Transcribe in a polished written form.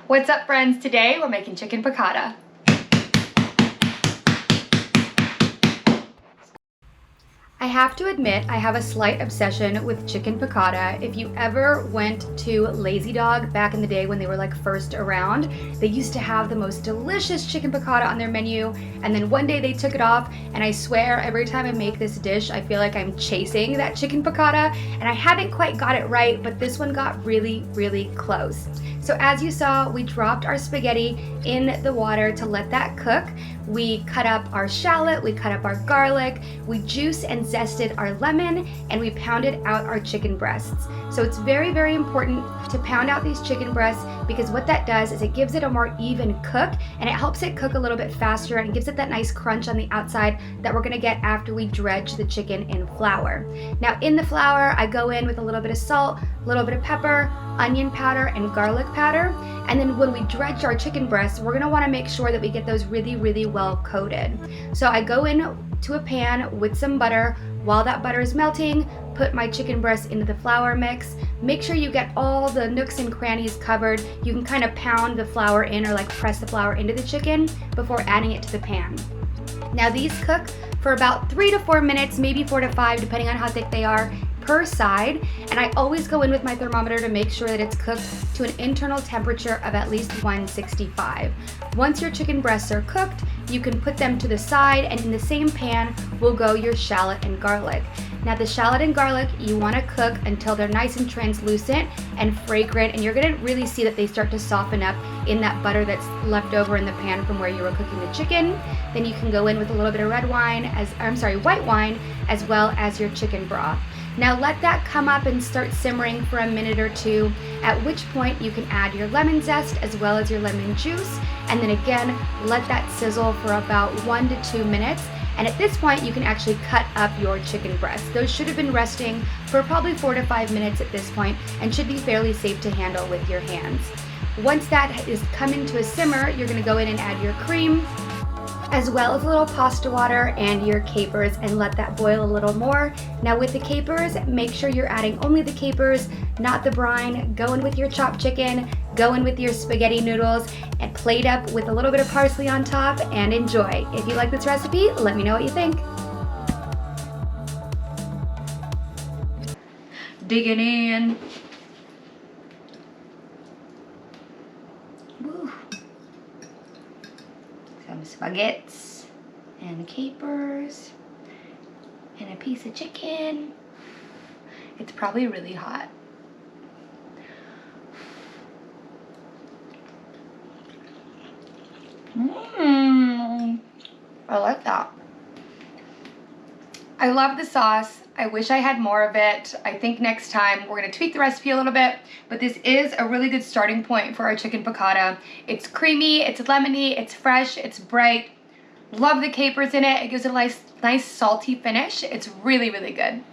What's up, friends? Today we're making chicken piccata. I have to admit, I have a slight obsession with chicken piccata. If you ever went to Lazy Dog back in the day when they were like first around, they used to have the most delicious chicken piccata on their menu, and then one day they took it off, and I swear every time I make this dish, I feel like I'm chasing that chicken piccata, and I haven't quite got it right, but this one got really, really close. So as you saw, we dropped our spaghetti in the water to let that cook. We cut up our shallot, we cut up our garlic, we juiced and zested our lemon, and we pounded out our chicken breasts. So it's very, very important to pound out these chicken breasts because what that does is it gives it a more even cook, and it helps it cook a little bit faster and gives it that nice crunch on the outside that we're gonna get after we dredge the chicken in flour. Now in the flour, I go in with a little bit of salt, a little bit of pepper, onion powder, and garlic powder. And then when we dredge our chicken breasts, we're gonna wanna make sure that we get those really, really well coated. So I go in to a pan with some butter. While that butter is melting, put my chicken breasts into the flour mix. Make sure you get all the nooks and crannies covered. You can kind of pound the flour in or like press the flour into the chicken before adding it to the pan. Now these cook for about 3 to 4 minutes, maybe 4 to 5, depending on how thick they are, per side, and I always go in with my thermometer to make sure that it's cooked to an internal temperature of at least 165. Once your chicken breasts are cooked, you can put them to the side, and in the same pan will go your shallot and garlic. Now the shallot and garlic, you want to cook until they're nice and translucent and fragrant, and you're going to really see that they start to soften up in that butter that's left over in the pan from where you were cooking the chicken. Then you can go in with a little bit of white wine, as well as your chicken broth. Now let that come up and start simmering for a minute or two, at which point you can add your lemon zest as well as your lemon juice, and then again, let that sizzle for about 1 to 2 minutes. And at this point, you can actually cut up your chicken breasts. Those should have been resting for probably 4 to 5 minutes at this point and should be fairly safe to handle with your hands. Once that is coming to a simmer, you're gonna go in and add your cream, as well as a little pasta water and your capers, and let that boil a little more. Now with the capers, make sure you're adding only the capers, not the brine. Go in with your chopped chicken, go in with your spaghetti noodles, and plate up with a little bit of parsley on top, and enjoy. If you like this recipe, let me know what you think. Digging in. Woo. Some spaghettis and capers and a piece of chicken. It's probably really hot. I like that. I love the sauce. I wish I had more of it. I think next time we're gonna tweak the recipe a little bit, but this is a really good starting point for our chicken piccata. It's creamy, it's lemony, it's fresh, it's bright. Love the capers in it. It gives it a nice salty finish. It's really, really good.